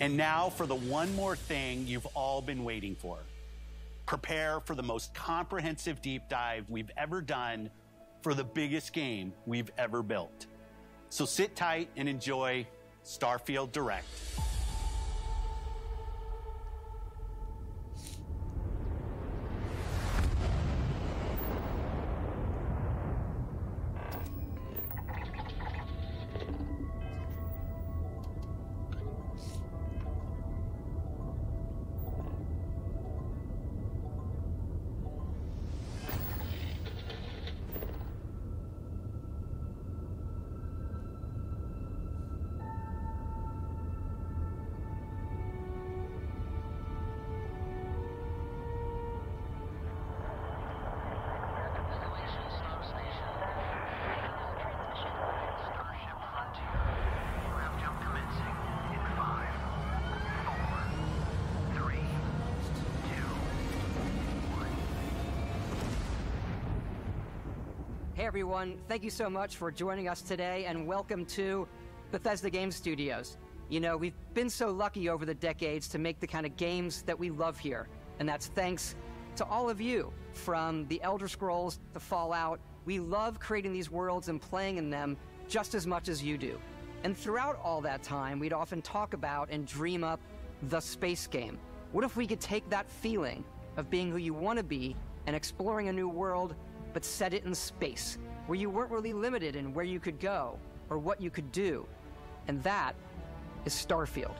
And now for the one more thing you've all been waiting for. Prepare for the most comprehensive deep dive we've ever done for the biggest game we've ever built. So sit tight and enjoy StarField Direct. Hey everyone, thank you so much for joining us today and welcome to Bethesda Game Studios. You know, we've been so lucky over the decades to make the kind of games that we love here, and that's thanks to all of you. From the Elder Scrolls to Fallout, we love creating these worlds and playing in them just as much as you do. And throughout all that time, we'd often talk about and dream up the space game. What if we could take that feeling of being who you want to be and exploring a new world, but set it in space, where you weren't really limited in where you could go or what you could do? And that is StarField.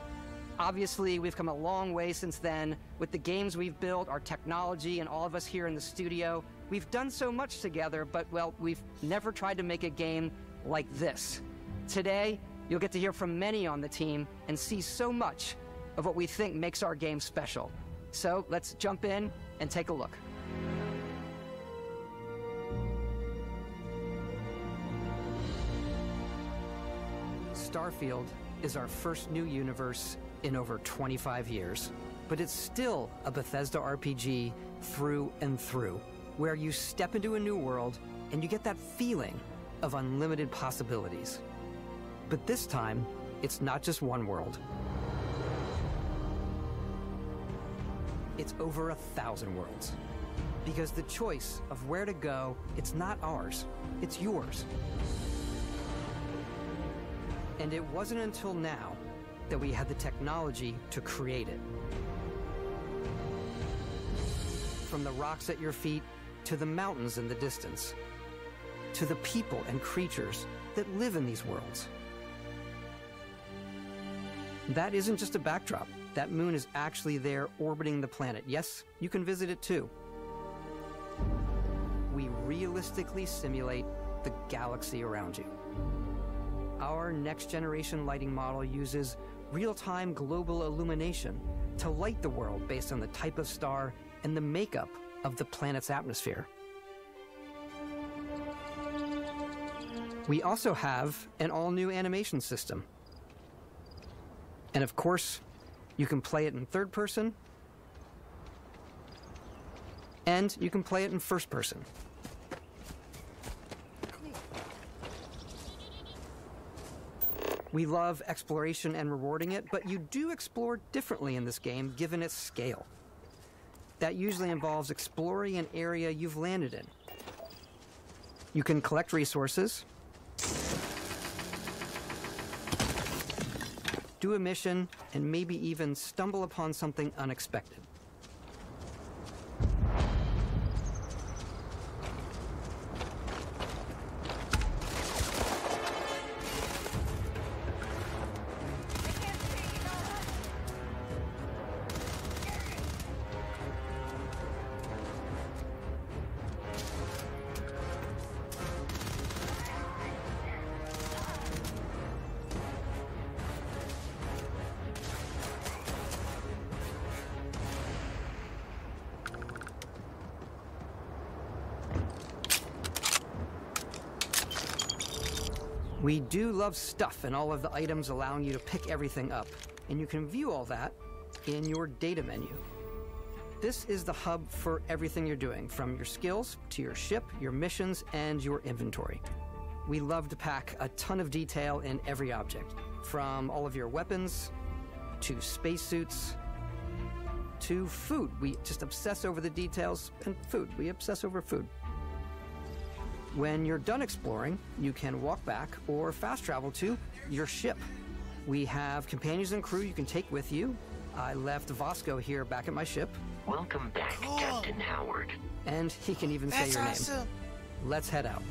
Obviously, we've come a long way since then with the games we've built, our technology, and all of us here in the studio. We've done so much together, but, well, we've never tried to make a game like this. Today, you'll get to hear from many on the team and see so much of what we think makes our game special. So let's jump in and take a look. StarField is our first new universe in over 25 years, but it's still a Bethesda RPG through and through, where you step into a new world and you get that feeling of unlimited possibilities. But this time, it's not just one world. It's over 1,000 worlds. Because the choice of where to go, it's not ours, it's yours. And it wasn't until now that we had the technology to create it. From the rocks at your feet, to the mountains in the distance, to the people and creatures that live in these worlds. That isn't just a backdrop. That moon is actually there orbiting the planet. Yes, you can visit it too. We realistically simulate the galaxy around you. Our next-generation lighting model uses real-time global illumination to light the world based on the type of star and the makeup of the planet's atmosphere. We also have an all-new animation system. And of course, you can play it in third person, and you can play it in first person. We love exploration and rewarding it, but you do explore differently in this game given its scale. That usually involves exploring an area you've landed in. You can collect resources, do a mission, and maybe even stumble upon something unexpected. We do love stuff and all of the items allowing you to pick everything up, and you can view all that in your data menu. This is the hub for everything you're doing, from your skills to your ship, your missions, and your inventory. We love to pack a ton of detail in every object, from all of your weapons to spacesuits, to food. We just obsess over the details, and food. We obsess over food. When you're done exploring, you can walk back or fast travel to your ship. We have companions and crew you can take with you. I left Vasco here back at my ship. Welcome back, Captain Howard. And he can even say your name. Let's head out.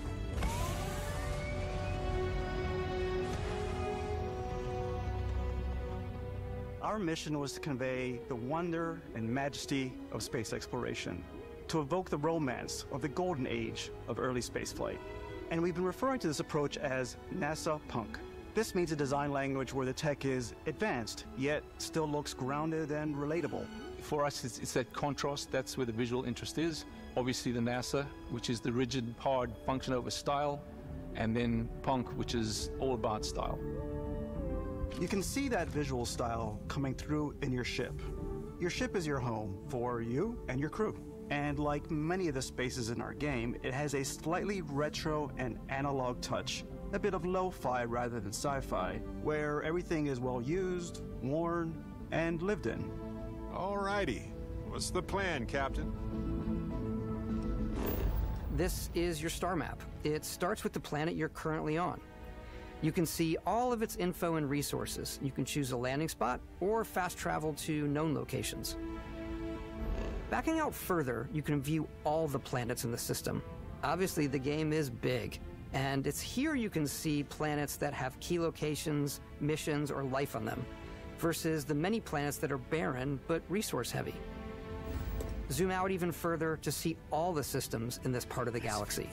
Our mission was to convey the wonder and majesty of space exploration, to evoke the romance of the golden age of early spaceflight. And we've been referring to this approach as NASA Punk. This means a design language where the tech is advanced, yet still looks grounded and relatable. For us, it's that contrast. That's where the visual interest is. Obviously the NASA, which is the rigid, hard function over style, and then Punk, which is all about style. You can see that visual style coming through in your ship. Your ship is your home for you and your crew. And like many of the spaces in our game, it has a slightly retro and analog touch, a bit of lo-fi rather than sci-fi, where everything is well used, worn, and lived in. Alrighty. What's the plan, Captain? This is your star map. It starts with the planet you're currently on. You can see all of its info and resources. You can choose a landing spot or fast travel to known locations. Backing out further, you can view all the planets in the system. Obviously, the game is big, and it's here you can see planets that have key locations, missions, or life on them, versus the many planets that are barren but resource-heavy. Zoom out even further to see all the systems in this part of the galaxy.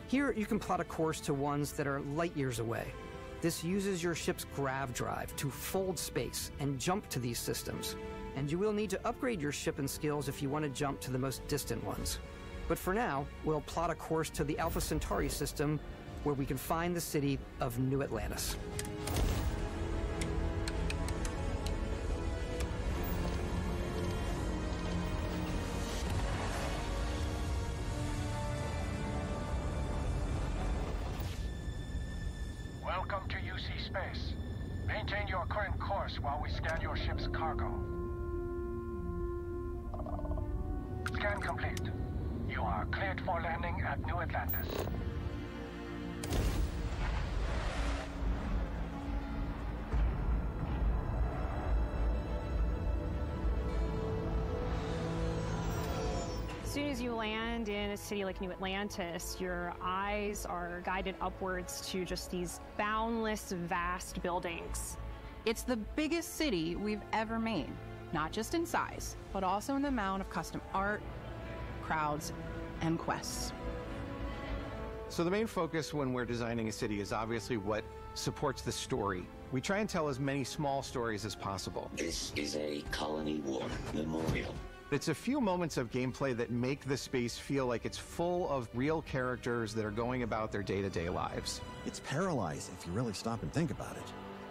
Here, you can plot a course to ones that are light years away. This uses your ship's grav drive to fold space and jump to these systems. And you will need to upgrade your ship and skills if you want to jump to the most distant ones. But for now, we'll plot a course to the Alpha Centauri system, where we can find the city of New Atlantis. Welcome to UC Space. Maintain your current course while we scan your ship's cargo. Scan complete. You are cleared for landing at New Atlantis. As soon as you land in a city like New Atlantis, your eyes are guided upwards to just these boundless, vast buildings. It's the biggest city we've ever made, not just in size, but also in the amount of custom art, crowds, and quests. So the main focus when we're designing a city is obviously what supports the story. We try and tell as many small stories as possible. This is a Colony War memorial. It's a few moments of gameplay that make the space feel like it's full of real characters that are going about their day-to-day lives. It's paralyzing if you really stop and think about it.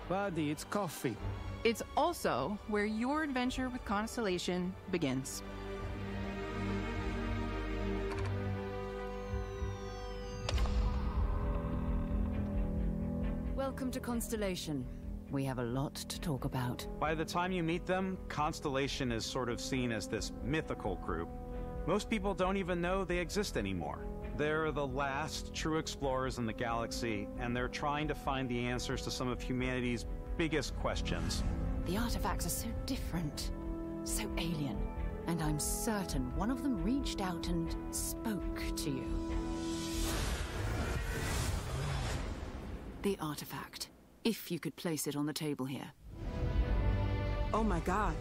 Buddy, it's coffee. It's also where your adventure with Constellation begins. Welcome to Constellation. We have a lot to talk about. By the time you meet them, Constellation is sort of seen as this mythical group. Most people don't even know they exist anymore. They're the last true explorers in the galaxy, and they're trying to find the answers to some of humanity's biggest questions. The artifacts are so different, so alien, and I'm certain one of them reached out and spoke to you. The artifact. If you could place it on the table here. Oh my god.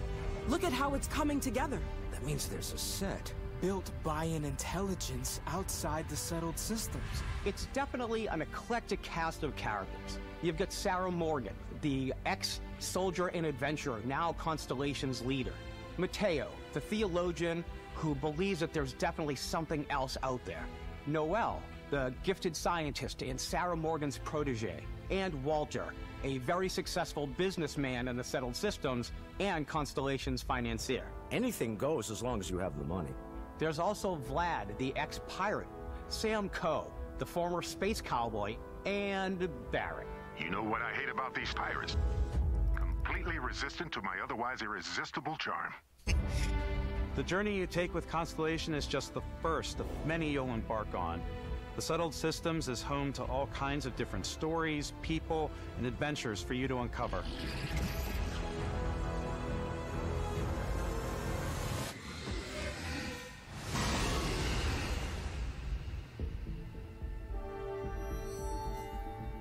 Look at how it's coming together. That means there's a set built by an intelligence outside the settled systems. It's definitely an eclectic cast of characters. You've got Sarah Morgan, the ex-soldier and adventurer, now Constellation's leader. Mateo, the theologian who believes that there's definitely something else out there. Noel, the gifted scientist and Sarah Morgan's protege. And Walter, a very successful businessman in the settled systems and Constellation's financier. Anything goes as long as you have the money. There's also Vlad, the ex-pirate, Sam Coe, the former space cowboy, and Barrett. You know what I hate about these pirates? Complete completely resistant to my otherwise irresistible charm. The journey you take with Constellation is just the first of many you'll embark on. The Settled Systems is home to all kinds of different stories, people, and adventures for you to uncover.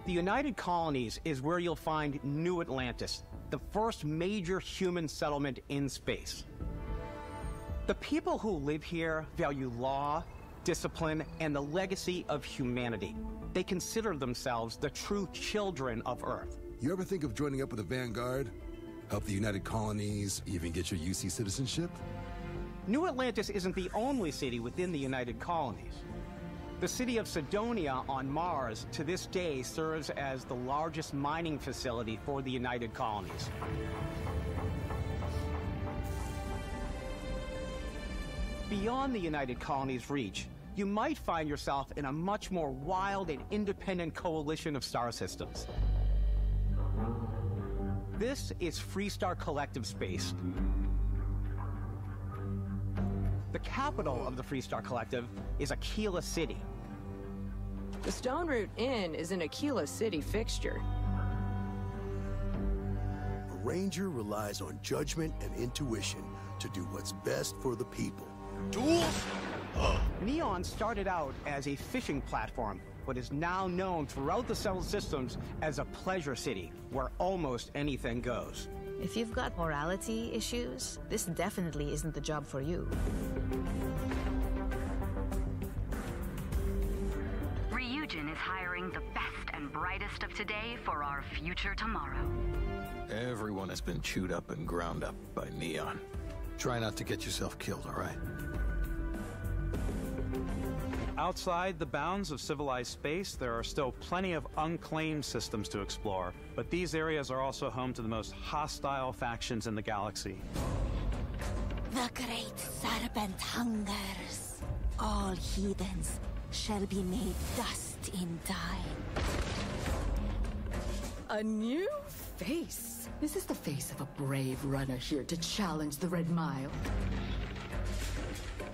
The United Colonies is where you'll find New Atlantis, the first major human settlement in space. The people who live here value law, discipline, and the legacy of humanity. They consider themselves the true children of Earth. You ever think of joining up with the Vanguard? Help the United Colonies, even get your UC citizenship? New Atlantis isn't the only city within the United Colonies. The city of Sidonia on Mars to this day serves as the largest mining facility for the United Colonies. Beyond the United Colonies' reach, you might find yourself in a much more wild and independent coalition of star systems. This is Freestar Collective Space. The capital of the Freestar Collective is Aquila City. The Stone Root Inn is an Aquila City fixture. A ranger relies on judgment and intuition to do what's best for the people. Duels? Neon started out as a fishing platform, but is now known throughout the Settled Systems as a pleasure city, where almost anything goes. If you've got morality issues, this definitely isn't the job for you. Ryujin is hiring the best and brightest of today for our future tomorrow. Everyone has been chewed up and ground up by Neon. Try not to get yourself killed, all right? Outside the bounds of civilized space, there are still plenty of unclaimed systems to explore, but these areas are also home to the most hostile factions in the galaxy. The great serpent hungers. All heathens shall be made dust in time. A new face. Is this the face of a brave runner here to challenge the Red Mile?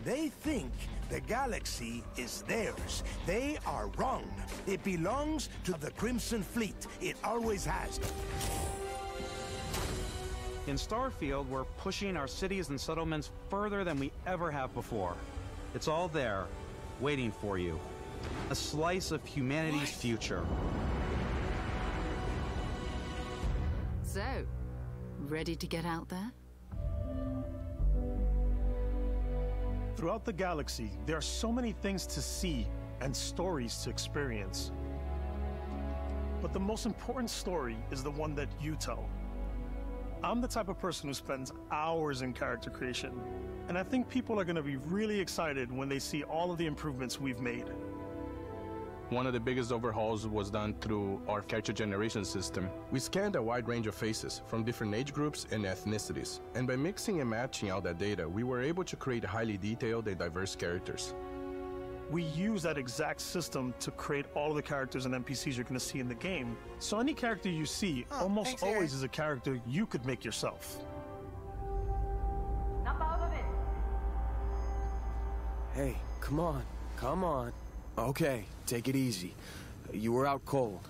They think the galaxy is theirs. They are wrong. It belongs to the Crimson Fleet. It always has. In StarField, we're pushing our cities and settlements further than we ever have before. It's all there, waiting for you. A slice of humanity's future. So, ready to get out there? Throughout the galaxy, there are so many things to see and stories to experience. But the most important story is the one that you tell. I'm the type of person who spends hours in character creation, and I think people are going to be really excited when they see all of the improvements we've made. One of the biggest overhauls was done through our character generation system. We scanned a wide range of faces from different age groups and ethnicities, and by mixing and matching out that data, we were able to create highly detailed and diverse characters. We use that exact system to create all of the characters and NPCs you're going to see in the game. So any character you see almost always is a character you could make yourself. Hey, come on, come on. Okay, take it easy. You were out cold.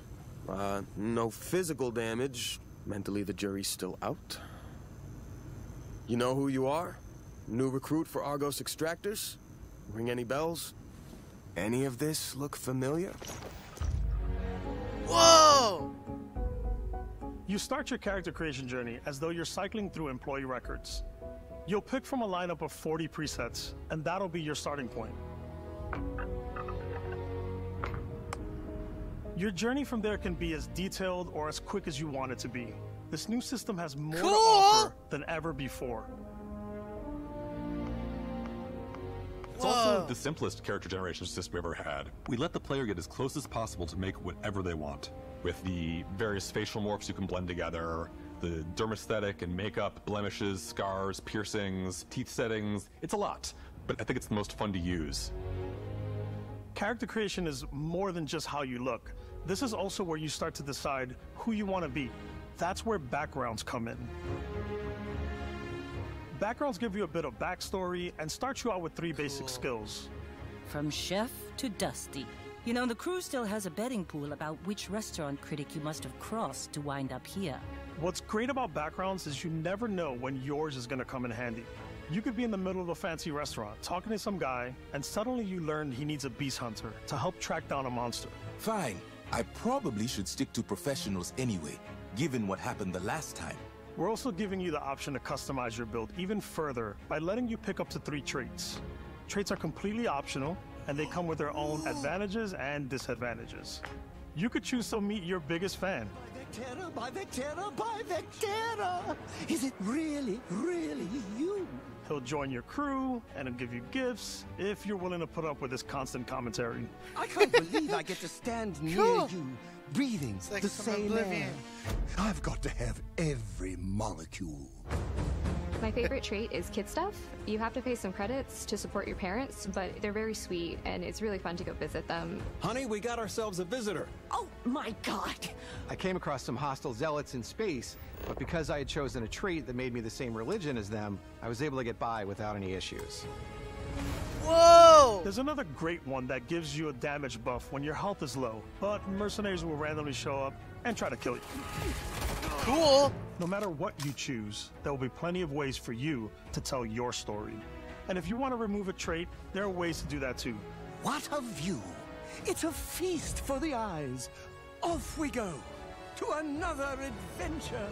No physical damage. Mentally, the jury's still out. You know who you are? New recruit for Argos Extractors? Ring any bells? Any of this look familiar? Whoa! You start your character creation journey as though you're cycling through employee records. You'll pick from a lineup of 40 presets, and that'll be your starting point. Your journey from there can be as detailed or as quick as you want it to be. This new system has more to offer than ever before. It's also the simplest character generation system we ever had. We let the player get as close as possible to make whatever they want. With the various facial morphs you can blend together, the dermesthetic and makeup, blemishes, scars, piercings, teeth settings, it's a lot. But I think it's the most fun to use. Character creation is more than just how you look. This is also where you start to decide who you want to be. That's where backgrounds come in. Backgrounds give you a bit of backstory and start you out with 3 basic skills. From chef to Dusty. You know, the crew still has a betting pool about which restaurant critic you must have crossed to wind up here. What's great about backgrounds is you never know when yours is going to come in handy. You could be in the middle of a fancy restaurant talking to some guy, and suddenly you learn he needs a beast hunter to help track down a monster. Fine. I probably should stick to professionals anyway, given what happened the last time. We're also giving you the option to customize your build even further by letting you pick up to 3 traits. Traits are completely optional, and they come with their own advantages and disadvantages. You could choose to meet your biggest fan. By the terror! Is it really you? He'll join your crew, and he'll give you gifts if you're willing to put up with his constant commentary. I can't believe I get to stand near you, breathing like the some same Oblivion. air. I've got to have every molecule. My favorite trait is kid stuff. You have to pay some credits to support your parents, but they're very sweet, and it's really fun to go visit them. Honey, we got ourselves a visitor. Oh my god! I came across some hostile zealots in space, but because I had chosen a trait that made me the same religion as them, I was able to get by without any issues. Whoa! There's another great one that gives you a damage buff when your health is low, but mercenaries will randomly show up and try to kill you. Cool! No matter what you choose, there will be plenty of ways for you to tell your story. And if you want to remove a trait, there are ways to do that too. What a view! It's a feast for the eyes. Off we go to another adventure.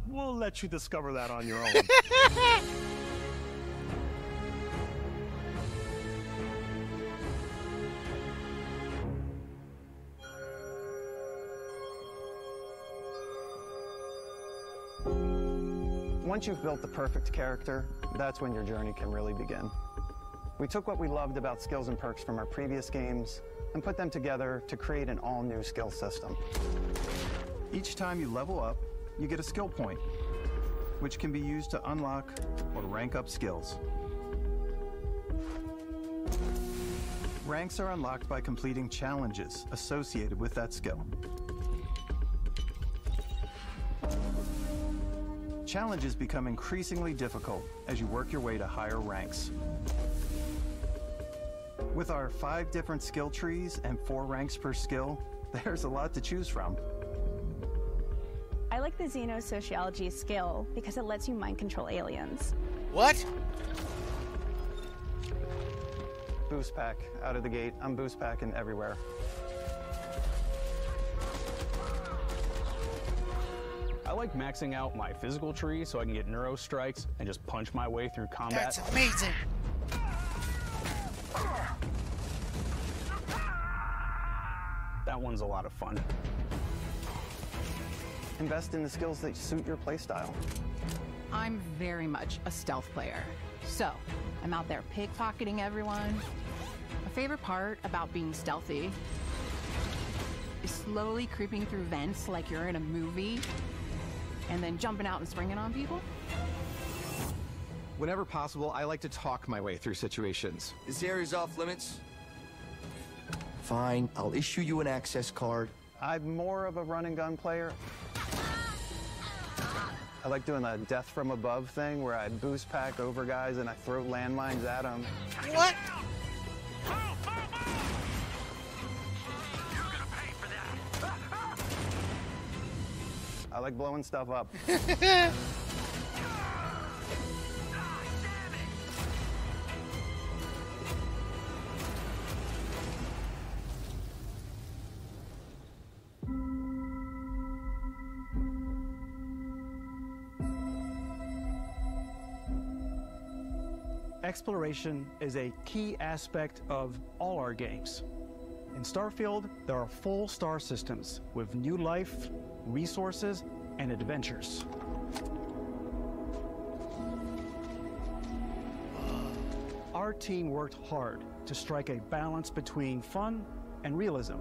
We'll let you discover that on your own. Once you've built the perfect character, that's when your journey can really begin. We took what we loved about skills and perks from our previous games and put them together to create an all-new skill system. Each time you level up, you get a skill point, which can be used to unlock or rank up skills. Ranks are unlocked by completing challenges associated with that skill. Challenges become increasingly difficult as you work your way to higher ranks. With our 5 different skill trees and 4 ranks per skill, there's a lot to choose from. I like the xenosociology skill because it lets you mind control aliens. What? Boost pack out of the gate. I'm boost packing everywhere. I like maxing out my physical tree so I can get neuro strikes and just punch my way through combat. That's amazing. That one's a lot of fun. Invest in the skills that suit your playstyle. I'm very much a stealth player. So, I'm out there pickpocketing everyone. My favorite part about being stealthy is slowly creeping through vents like you're in a movie, and then jumping out and springing on people. Whenever possible, I like to talk my way through situations. This area's off limits. Fine, I'll issue you an access card. I'm more of a run and gun player. I like doing the death from above thing where I boost pack over guys and I throw landmines at them. What? I like blowing stuff up. Exploration is a key aspect of all our games. In StarField, there are full star systems with new life, resources, and adventures. Our team worked hard to strike a balance between fun and realism.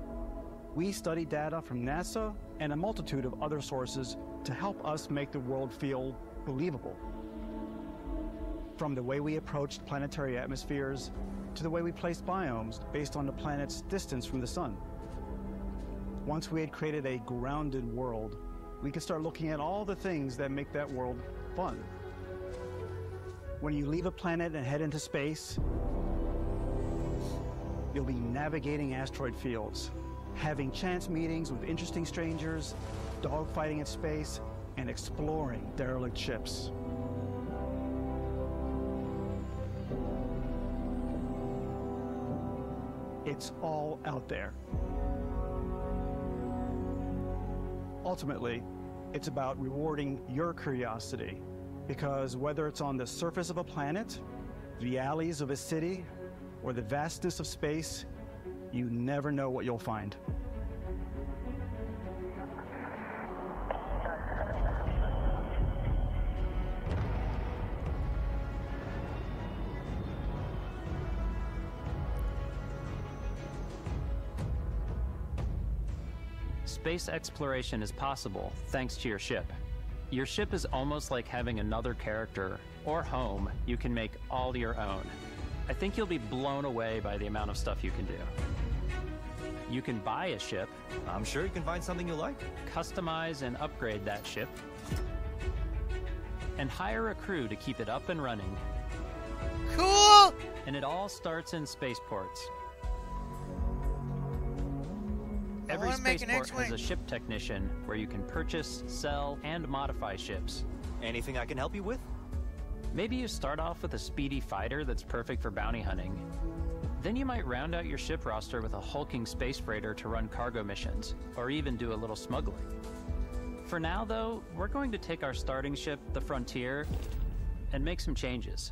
We studied data from NASA and a multitude of other sources to help us make the world feel believable. From the way we approached planetary atmospheres to the way we placed biomes based on the planet's distance from the sun. Once we had created a grounded world, we can start looking at all the things that make that world fun. When you leave a planet and head into space, you'll be navigating asteroid fields, having chance meetings with interesting strangers, dogfighting in space, and exploring derelict ships. It's all out there. Ultimately, it's about rewarding your curiosity, because whether it's on the surface of a planet, the alleys of a city, or the vastness of space, you never know what you'll find. Space exploration is possible thanks to your ship. Your ship is almost like having another character or home you can make all your own. I think you'll be blown away by the amount of stuff you can do. You can buy a ship. I'm sure you can find something you like. Customize and upgrade that ship. And hire a crew to keep it up and running. Cool! And it all starts in spaceports. Every spaceport has a ship technician where you can purchase, sell, and modify ships. Anything I can help you with? Maybe you start off with a speedy fighter that's perfect for bounty hunting. Then you might round out your ship roster with a hulking space freighter to run cargo missions, or even do a little smuggling. For now, though, we're going to take our starting ship, the Frontier, and make some changes.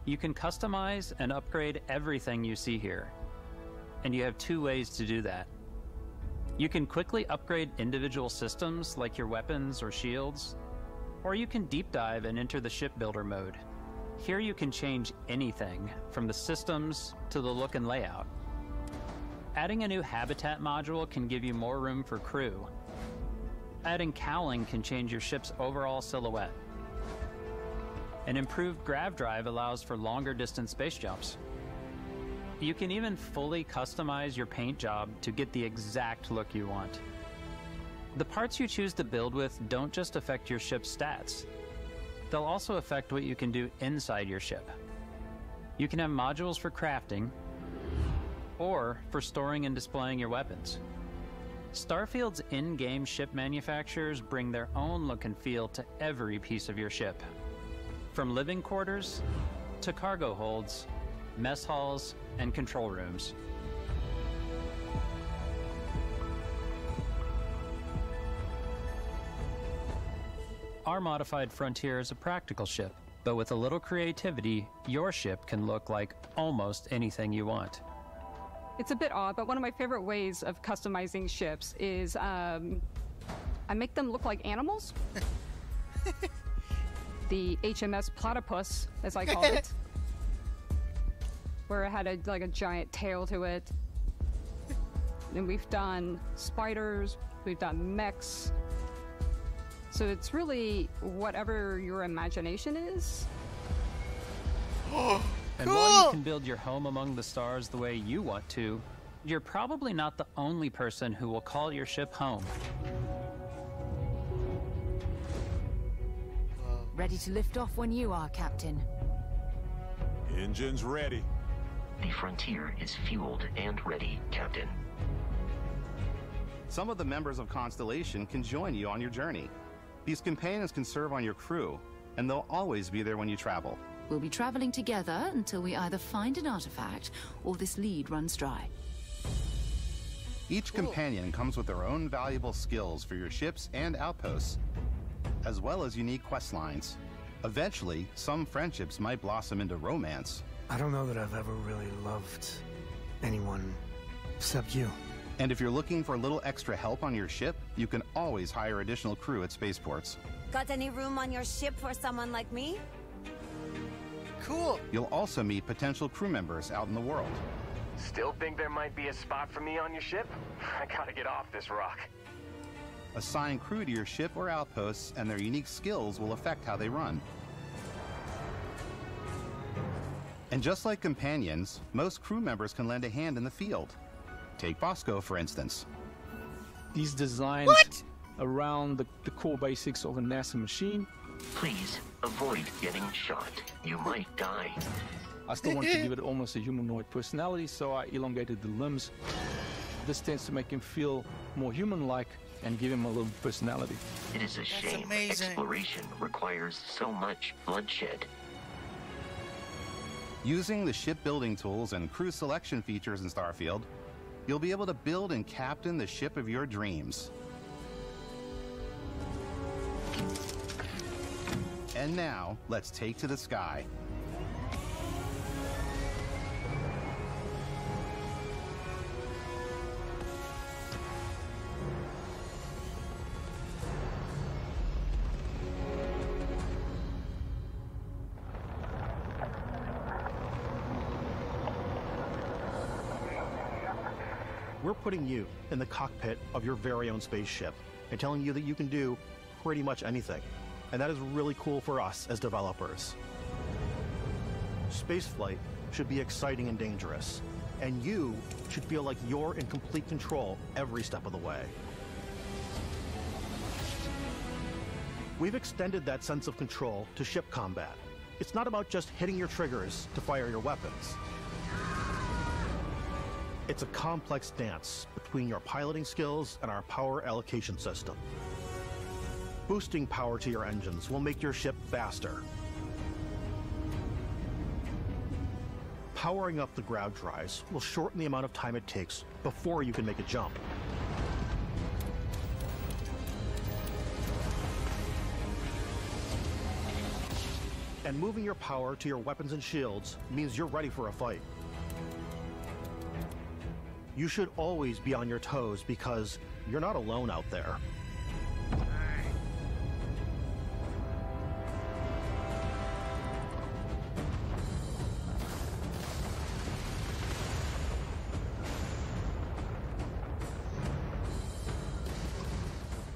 You can customize and upgrade everything you see here, and you have two ways to do that. You can quickly upgrade individual systems like your weapons or shields, or you can deep dive and enter the shipbuilder mode. Here you can change anything from the systems to the look and layout. Adding a new habitat module can give you more room for crew. Adding cowling can change your ship's overall silhouette. An improved grav drive allows for longer distance space jumps. You can even fully customize your paint job to get the exact look you want. The parts you choose to build with don't just affect your ship's stats. They'll also affect what you can do inside your ship. You can have modules for crafting, or for storing and displaying your weapons. StarField's in-game ship manufacturers bring their own look and feel to every piece of your ship. From living quarters to cargo holds, mess halls, and control rooms. Our modified Frontier is a practical ship, but with a little creativity, your ship can look like almost anything you want. It's a bit odd, but one of my favorite ways of customizing ships is I make them look like animals. The HMS Platypus, as I called it. Where it had a giant tail to it. And we've done spiders, we've done mechs. So it's really whatever your imagination is. And while you can build your home among the stars the way you want to, you're probably not the only person who will call your ship home. Ready to lift off when you are, Captain. Engines ready. The Frontier is fueled and ready, Captain. Some of the members of Constellation can join you on your journey. These companions can serve on your crew, and they'll always be there when you travel. We'll be traveling together until we either find an artifact or this lead runs dry. Each companion comes with their own valuable skills for your ships and outposts, as well as unique quest lines. Eventually, some friendships might blossom into romance. I don't know that I've ever really loved anyone except you. And if you're looking for a little extra help on your ship, you can always hire additional crew at spaceports. Got any room on your ship for someone like me? Cool. You'll also meet potential crew members out in the world. Still think there might be a spot for me on your ship? I gotta get off this rock. Assign crew to your ship or outposts, and their unique skills will affect how they run. And just like companions, most crew members can lend a hand in the field. Take Bosco, for instance. These designs around the core basics of a NASA machine. Please avoid getting shot. You might die. I still want to give it almost a humanoid personality, so I elongated the limbs. This tends to make him feel more human-like and give him a little personality. It is a shame amazing. exploration requires so much bloodshed. Using the shipbuilding tools and crew selection features in StarField, you'll be able to build and captain the ship of your dreams. And now, let's take to the sky. We're putting you in the cockpit of your very own spaceship and telling you that you can do pretty much anything. And that is really cool for us as developers. Spaceflight should be exciting and dangerous, and you should feel like you're in complete control every step of the way. We've extended that sense of control to ship combat. It's not about just hitting your triggers to fire your weapons. It's a complex dance between your piloting skills and our power allocation system. Boosting power to your engines will make your ship faster. Powering up the ground drives will shorten the amount of time it takes before you can make a jump. And moving your power to your weapons and shields means you're ready for a fight. You should always be on your toes because you're not alone out there.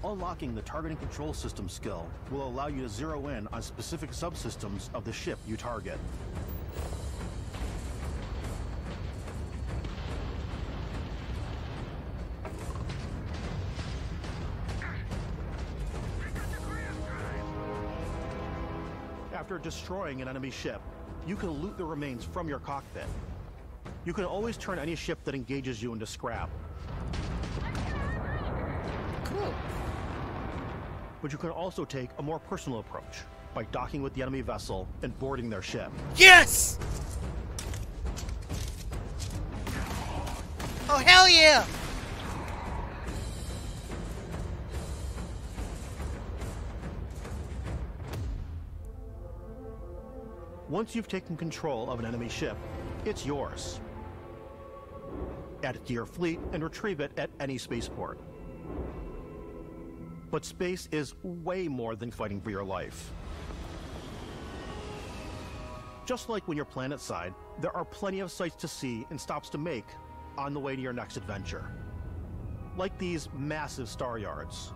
Unlocking the targeting control system skill will allow you to zero in on specific subsystems of the ship you target. After destroying an enemy ship, you can loot the remains from your cockpit. You can always turn any ship that engages you into scrap. Cool. But you can also take a more personal approach by docking with the enemy vessel and boarding their ship. Yes! Oh, hell yeah! Once you've taken control of an enemy ship, it's yours. Add it to your fleet and retrieve it at any spaceport. But space is way more than fighting for your life. Just like when you're planetside, there are plenty of sights to see and stops to make on the way to your next adventure. Like these massive star yards.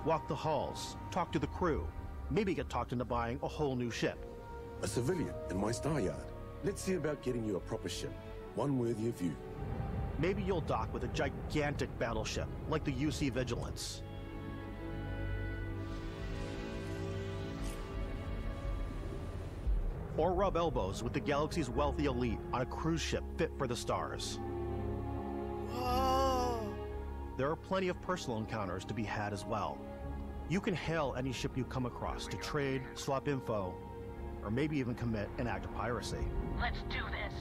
Walk the halls, talk to the crew, maybe get talked into buying a whole new ship. A civilian in my star yard. Let's see about getting you a proper ship, one worthy of you. Maybe you'll dock with a gigantic battleship, like the UC Vigilance. Or rub elbows with the galaxy's wealthy elite on a cruise ship fit for the stars. Whoa. There are plenty of personal encounters to be had as well. You can hail any ship you come across to trade, swap info, or maybe even commit an act of piracy. Let's do this.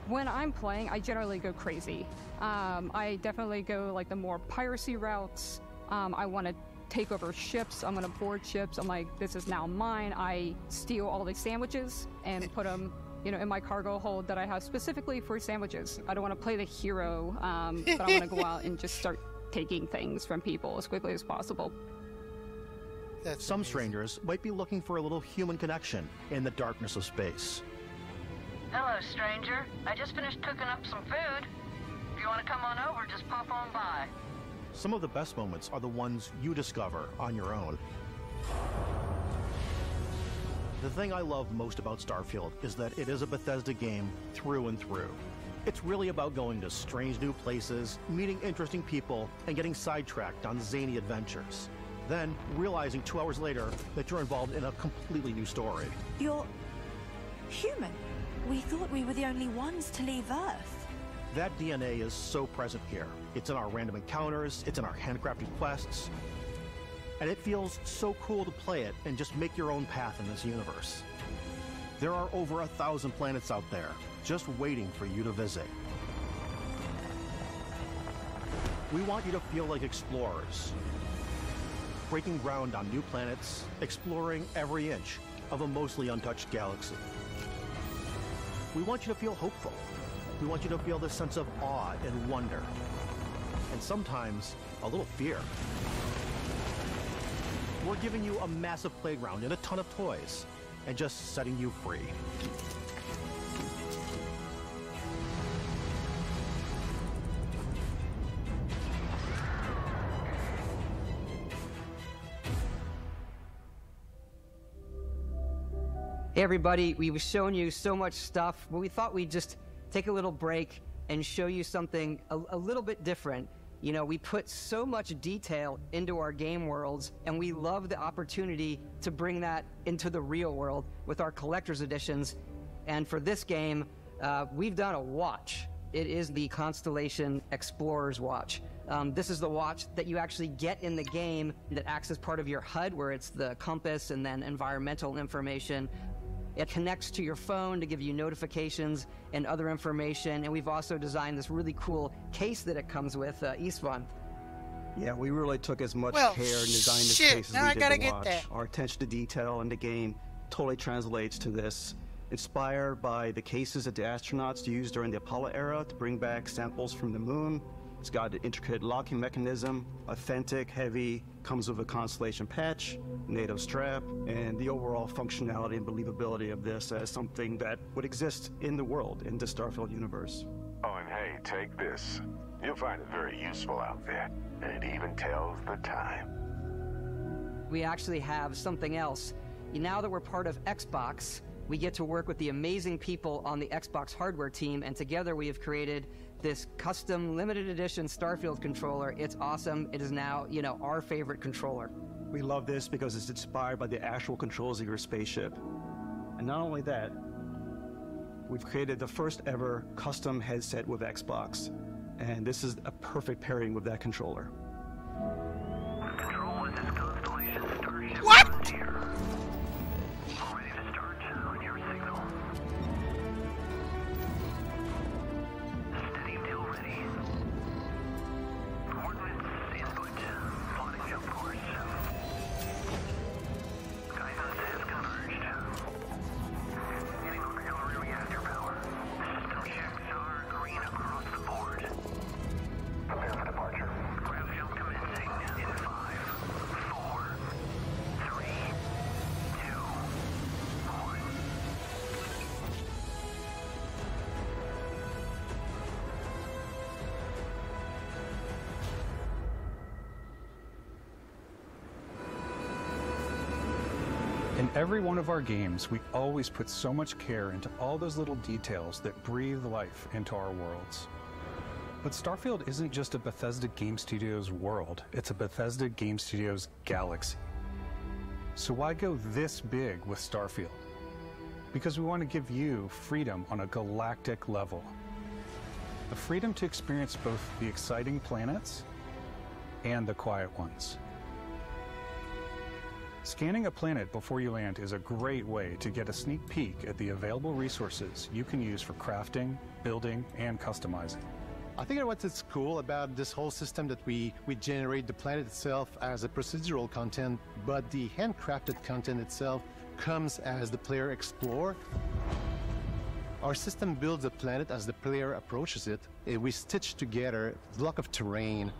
When I'm playing, I generally go crazy. I definitely go like the more piracy routes. I want to take over ships. I'm going to board ships. I'm like, this is now mine. I steal all the sandwiches and put them, in my cargo hold that I have specifically for sandwiches. I don't want to play the hero, but I want to go out and just start taking things from people as quickly as possible. Some strangers might be looking for a little human connection in the darkness of space. Hello, stranger. I just finished cooking up some food. If you want to come on over, just pop on by. Some of the best moments are the ones you discover on your own. The thing I love most about StarField is that it is a Bethesda game through and through. It's really about going to strange new places, meeting interesting people, and getting sidetracked on zany adventures. Then, realizing 2 hours later that you're involved in a completely new story. You're human. We thought we were the only ones to leave Earth. That DNA is so present here. It's in our random encounters, it's in our handcrafted quests, and it feels so cool to play it and just make your own path in this universe. There are over 1,000 planets out there, just waiting for you to visit. We want you to feel like explorers, breaking ground on new planets, exploring every inch of a mostly untouched galaxy. We want you to feel hopeful. We want you to feel this sense of awe and wonder, and sometimes a little fear. We're giving you a massive playground and a ton of toys, and just setting you free. Hey everybody, we've shown you so much stuff, but we thought we'd just take a little break and show you something a little bit different. You know, we put so much detail into our game worlds, and we love the opportunity to bring that into the real world with our collector's editions. And for this game, we've done a watch. It is the Constellation Explorer's Watch. This is the watch that you actually get in the game that acts as part of your HUD, where it's the compass and then environmental information. It connects to your phone to give you notifications and other information, and we've also designed this really cool case that it comes with, Istvan. Yeah, we really took as much Well, care in designing this shit, case as now we I did gotta the get watch. that. Our attention to detail in the game totally translates to this. Inspired by the cases that the astronauts used during the Apollo era to bring back samples from the moon. It's got an intricate locking mechanism, authentic, heavy, comes with a Constellation patch, native strap, and the overall functionality and believability of this as something that would exist in the world, in the StarField universe. Oh, and hey, take this. You'll find it very useful out there, and it even tells the time. We actually have something else. Now that we're part of Xbox, we get to work with the amazing people on the Xbox hardware team, and together we have created this custom limited edition StarField controller. It's awesome. It is now, you know, our favorite controller. We love this because it's inspired by the actual controls of your spaceship. And not only that, we've created the first ever custom headset with Xbox. And this is a perfect pairing with that controller. Control, this is Constellation Starship What? Frontier. Ready to start on your signal. Steady till ready. Coordinates input. Plotting jump course. Guidance has converged. Getting auxiliary reactor power. System checks are green across the board. Prepare for departure. Ground jump commencing in 5, 4, 3, 2, 1. In every one of our games, we always put so much care into all those little details that breathe life into our worlds. But StarField isn't just a Bethesda Game Studios world, it's a Bethesda Game Studios galaxy. So why go this big with StarField? Because we want to give you freedom on a galactic level. The freedom to experience both the exciting planets and the quiet ones. Scanning a planet before you land is a great way to get a sneak peek at the available resources you can use for crafting, building, and customizing. I think what's cool about this whole system that we generate the planet itself as a procedural content, but the handcrafted content itself comes as the player explore. Our system builds a planet as the player approaches it. We stitch together a block of terrain.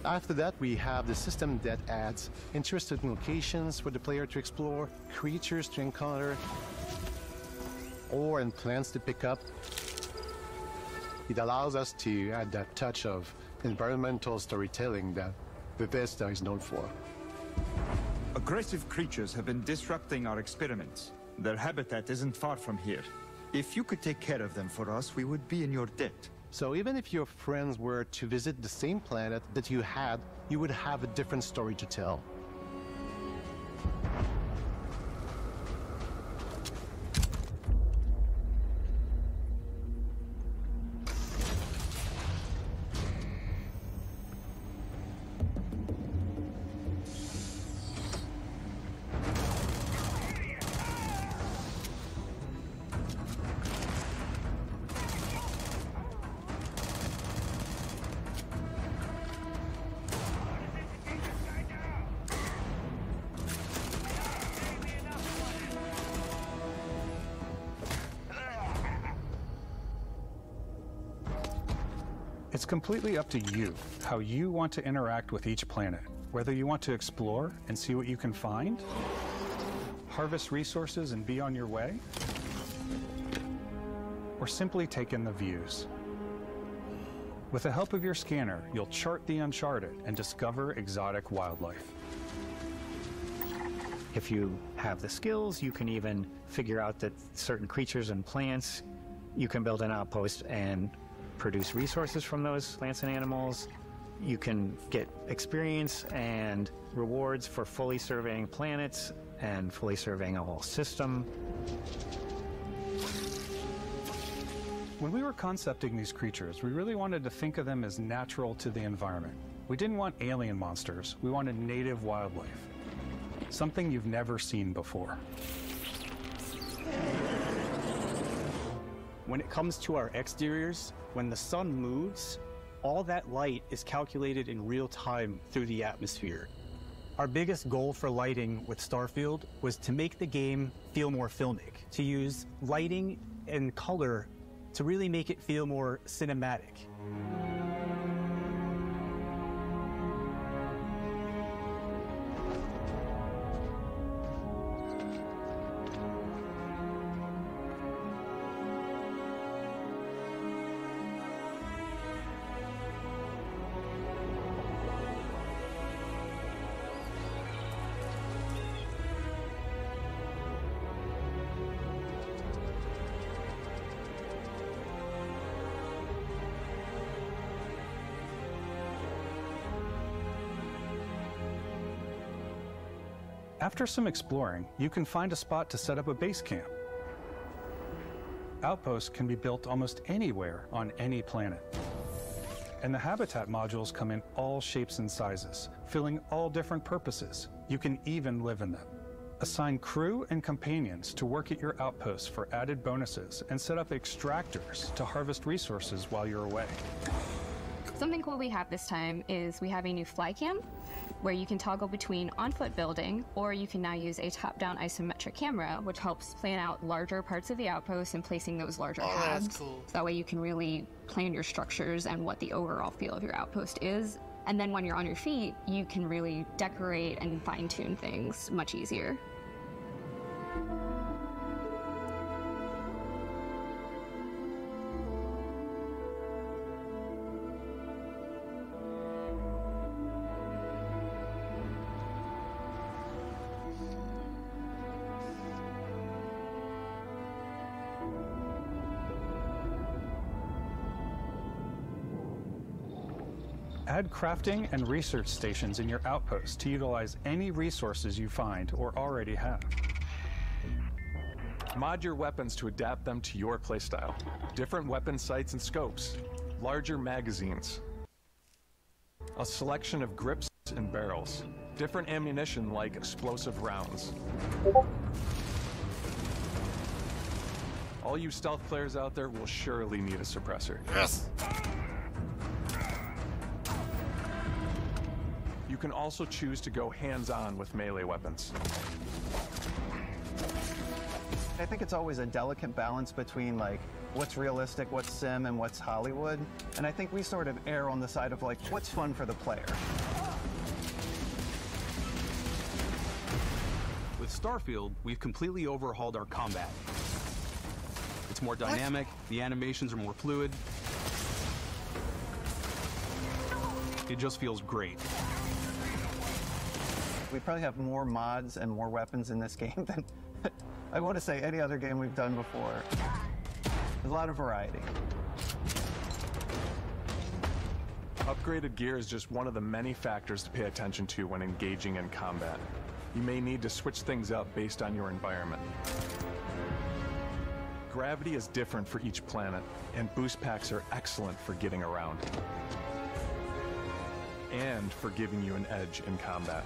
After that, we have the system that adds interesting locations for the player to explore, creatures to encounter, ore and plants to pick up. It allows us to add that touch of environmental storytelling that Bethesda is known for. Aggressive creatures have been disrupting our experiments. Their habitat isn't far from here. If you could take care of them for us, we would be in your debt. So even if your friends were to visit the same planet that you had, you would have a different story to tell. It's completely up to you how you want to interact with each planet, whether you want to explore and see what you can find, harvest resources and be on your way, or simply take in the views. With the help of your scanner, you'll chart the uncharted and discover exotic wildlife. If you have the skills, you can even figure out that certain creatures and plants, you can build an outpost and produce resources from those plants and animals. You can get experience and rewards for fully surveying planets and fully surveying a whole system. When we were concepting these creatures, we really wanted to think of them as natural to the environment. We didn't want alien monsters, we wanted native wildlife. Something you've never seen before. When it comes to our exteriors, when the sun moves, all that light is calculated in real time through the atmosphere. Our biggest goal for lighting with StarField was to make the game feel more filmic, to use lighting and color to really make it feel more cinematic. After some exploring, you can find a spot to set up a base camp. Outposts can be built almost anywhere on any planet. And the habitat modules come in all shapes and sizes, filling all different purposes. You can even live in them. Assign crew and companions to work at your outposts for added bonuses and set up extractors to harvest resources while you're away. Something cool we have this time is we have a new fly cam where you can toggle between on-foot building, or you can now use a top-down isometric camera, which helps plan out larger parts of the outpost and placing those larger pads. That's cool. So that way you can really plan your structures and what the overall feel of your outpost is. And then when you're on your feet, you can really decorate and fine-tune things much easier. Add crafting and research stations in your outpost to utilize any resources you find or already have. Mod your weapons to adapt them to your playstyle. Different weapon sights and scopes, larger magazines, a selection of grips and barrels, different ammunition like explosive rounds. All you stealth players out there will surely need a suppressor. Yes! You can also choose to go hands-on with melee weapons. I think it's always a delicate balance between like what's realistic, what's sim, and what's Hollywood. And I think we sort of err on the side of like what's fun for the player. With StarField, we've completely overhauled our combat. It's more dynamic, the animations are more fluid. It just feels great. We probably have more mods and more weapons in this game than, I want to say, any other game we've done before. There's a lot of variety. Upgraded gear is just one of the many factors to pay attention to when engaging in combat. You may need to switch things up based on your environment. Gravity is different for each planet, and boost packs are excellent for getting around. And for giving you an edge in combat.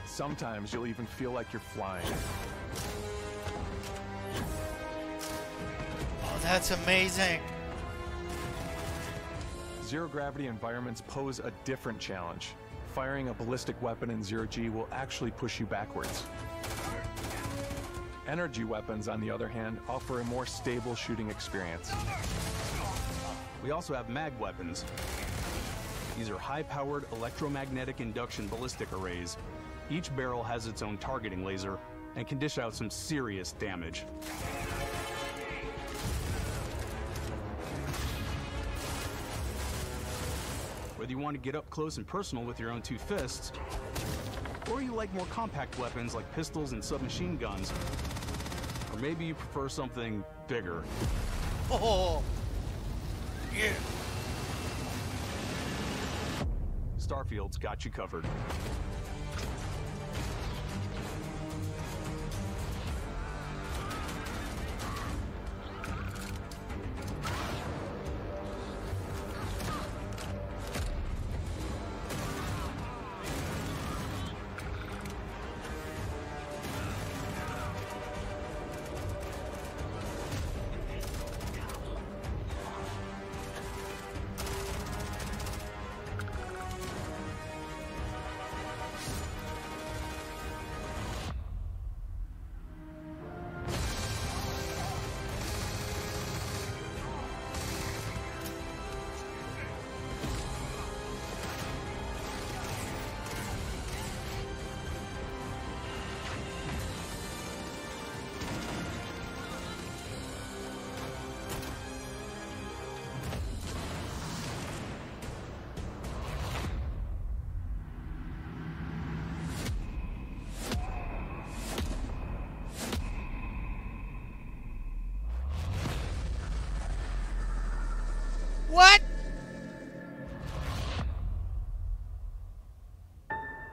Sometimes you'll even feel like you're flying. Oh, that's amazing. Zero-gravity environments pose a different challenge. Firing a ballistic weapon in zero-G will actually push you backwards. Energy weapons, on the other hand, offer a more stable shooting experience. We also have mag weapons. These are high-powered electromagnetic induction ballistic arrays. Each barrel has its own targeting laser and can dish out some serious damage. Whether you want to get up close and personal with your own two fists, or you like more compact weapons like pistols and submachine guns, or maybe you prefer something bigger. Oh, yeah. StarField's got you covered. What?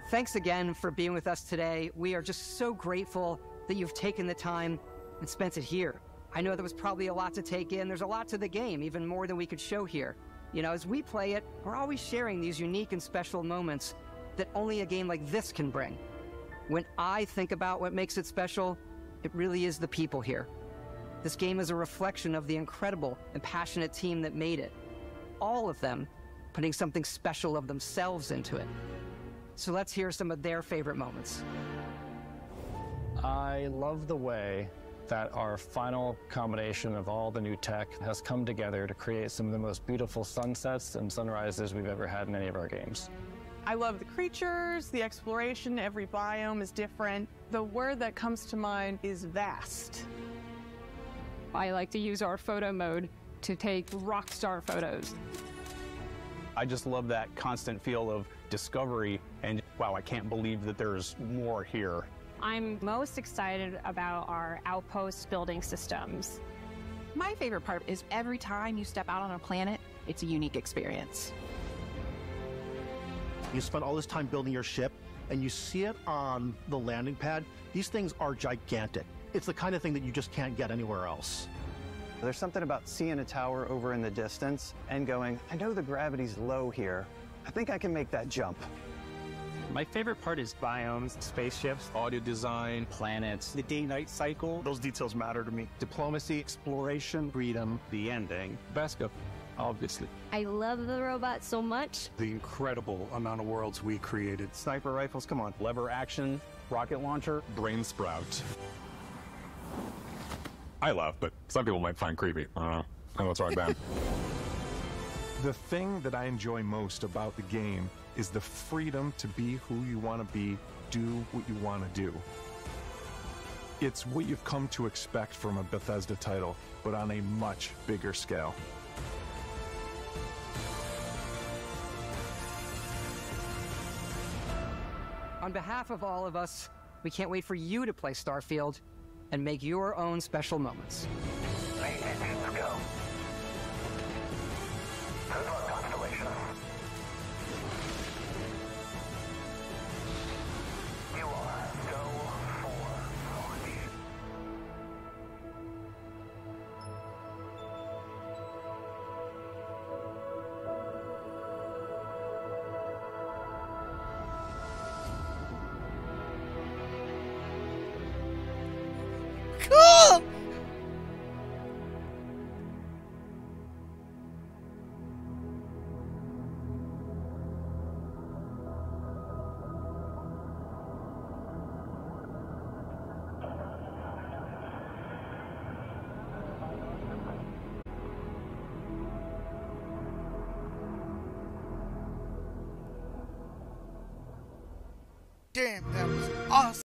Thanks again for being with us today. We are just so grateful that you've taken the time and spent it here. I know there was probably a lot to take in. There's a lot to the game, even more than we could show here. You know, as we play it, we're always sharing these unique and special moments that only a game like this can bring. When I think about what makes it special, it really is the people here. This game is a reflection of the incredible and passionate team that made it. All of them putting something special of themselves into it. So let's hear some of their favorite moments. I love the way that our final combination of all the new tech has come together to create some of the most beautiful sunsets and sunrises we've ever had in any of our games. I love the creatures, the exploration, every biome is different. The word that comes to mind is vast. I like to use our photo mode to take rock star photos. I just love that constant feel of discovery and, wow, I can't believe that there's more here. I'm most excited about our outpost building systems. My favorite part is every time you step out on a planet, it's a unique experience. You spend all this time building your ship, and you see it on the landing pad. These things are gigantic. It's the kind of thing that you just can't get anywhere else. There's something about seeing a tower over in the distance and going, I know the gravity's low here. I think I can make that jump. My favorite part is biomes, spaceships, audio design, planets, the day-night cycle. Those details matter to me. Diplomacy, exploration, freedom, the ending. Beskar, obviously. I love the robot so much. The incredible amount of worlds we created. Sniper rifles, come on. Lever action, rocket launcher. Brain sprout. I love, but some people might find creepy. I don't know. I know it's right, Ben. The thing that I enjoy most about the game is the freedom to be who you want to be, do what you want to do. It's what you've come to expect from a Bethesda title, but on a much bigger scale. On behalf of all of us, we can't wait for you to play StarField and make your own special moments. Let's go. damn, that was awesome.